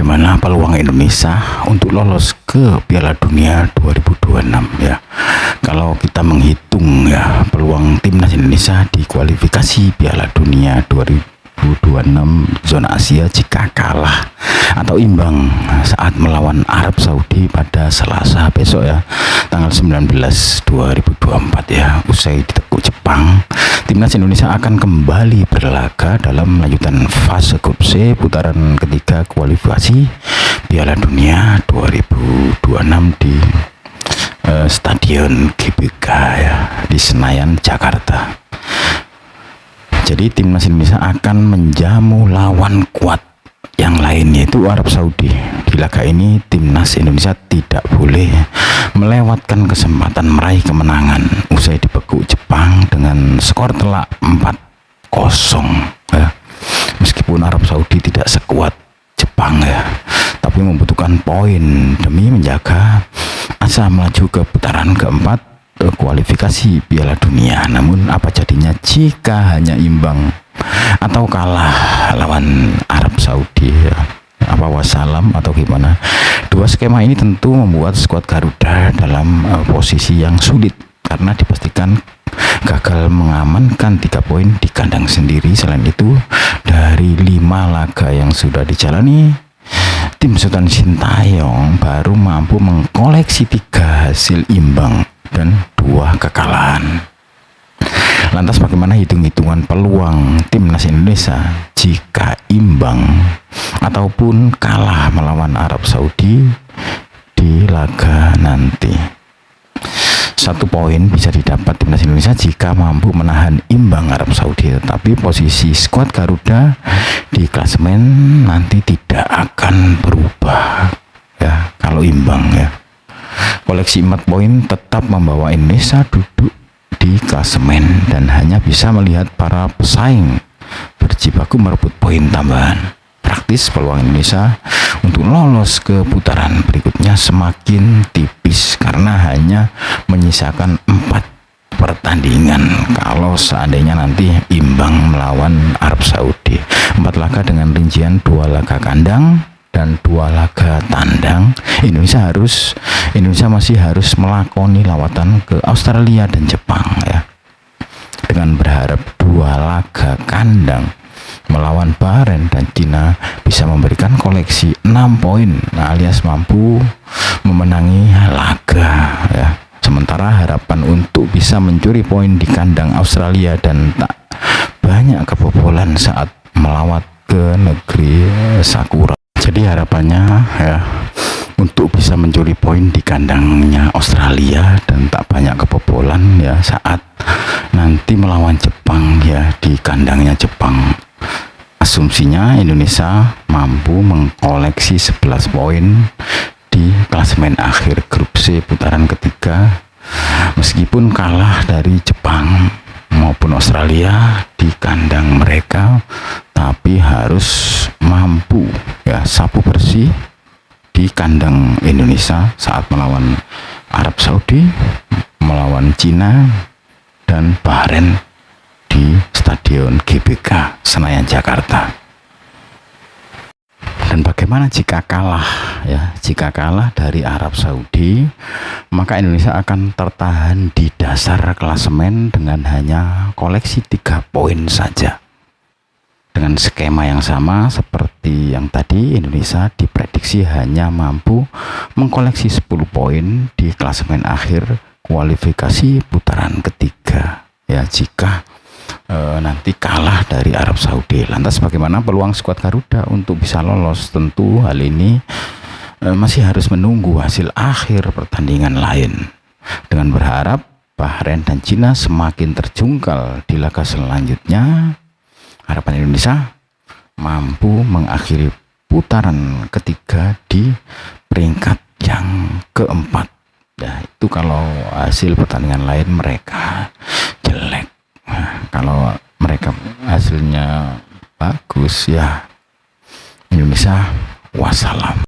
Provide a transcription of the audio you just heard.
bagaimana peluang Indonesia untuk lolos ke Piala Dunia 2026 ya. Kalau kita menghitung ya peluang timnas Indonesia di kualifikasi Piala Dunia 2026 zona Asia jika kalah atau imbang saat melawan Arab Saudi pada Selasa besok ya, tanggal 19 2024 ya, usai ditekuk Jepang, timnas Indonesia akan kembali berlaga dalam lanjutan fase grup C putaran ketiga kualifikasi Piala Dunia 2026 di Stadion GBK ya, di Senayan, Jakarta. Jadi timnas Indonesia akan menjamu lawan kuat yang lain, yaitu Arab Saudi. Di laga ini timnas Indonesia tidak boleh melewatkan kesempatan meraih kemenangan usai dibekuk Jepang dengan skor telak 4-0 ya. Meskipun Arab Saudi tidak sekuat Jepang ya, tapi membutuhkan poin demi menjaga asa melaju ke putaran keempat kualifikasi Piala Dunia. Namun apa jadinya jika hanya imbang atau kalah lawan Arab Saudi ya? Apa wassalam atau gimana? Dua skema ini tentu membuat skuad Garuda dalam posisi yang sulit karena dipastikan gagal mengamankan 3 poin di kandang sendiri. Selain itu, dari 5 laga yang sudah dijalani, tim Sultan Sintayong baru mampu mengkoleksi 3 hasil imbang dan 2 kekalahan. Lantas bagaimana hitung-hitungan peluang timnas Indonesia jika imbang ataupun kalah melawan Arab Saudi di laga nanti? 1 poin bisa didapat timnas Indonesia jika mampu menahan imbang Arab Saudi, tetapi posisi skuad Garuda di klasemen nanti tidak akan berubah ya kalau imbang ya. Koleksi 4 poin tetap membawa Indonesia duduk di klasemen dan hanya bisa melihat para pesaing berjibaku merebut poin tambahan. Praktis peluang Indonesia untuk lolos ke putaran berikutnya semakin tipis karena hanya menyisakan 4 pertandingan kalau seandainya nanti imbang melawan Arab Saudi. 4 laga dengan rincian 2 laga kandang dan 2 laga tandang. Indonesia masih harus melakoni lawatan ke Australia dan Jepang ya, dengan berharap 2 laga kandang melawan Bahrain dan Cina bisa memberikan koleksi 6 poin alias mampu memenangi laga ya. Sementara harapan untuk bisa mencuri poin di kandang Australia dan tak banyak kebobolan saat melawat ke negeri Sakura. Jadi harapannya ya untuk bisa mencuri poin di kandangnya Australia dan tak banyak kebobolan ya saat nanti melawan Jepang ya di kandangnya Jepang. Asumsinya Indonesia mampu mengkoleksi 11 poin di klasemen akhir grup C putaran ketiga meskipun kalah dari Jepang maupun Australia di kandang mereka, tapi harus mampu ya sapu bersih di kandang Indonesia saat melawan Arab Saudi, melawan Cina dan Bahrain di Stadion GBK Senayan, Jakarta. Dan bagaimana jika kalah ya? Jika kalah dari Arab Saudi, maka Indonesia akan tertahan di dasar klasemen dengan hanya koleksi 3 poin saja. Dengan skema yang sama seperti yang tadi, Indonesia diprediksi hanya mampu mengkoleksi 10 poin di klasemen akhir kualifikasi putaran ketiga ya jika nanti kalah dari Arab Saudi. Lantas bagaimana peluang skuad Garuda untuk bisa lolos? Tentu hal ini masih harus menunggu hasil akhir pertandingan lain, dengan berharap Bahrain dan Cina semakin terjungkal di laga selanjutnya. Harapan Indonesia mampu mengakhiri putaran ketiga di peringkat yang keempat. Nah, itu kalau hasil pertandingan lain mereka jelek. Nah, kalau mereka hasilnya bagus ya Indonesia wassalam.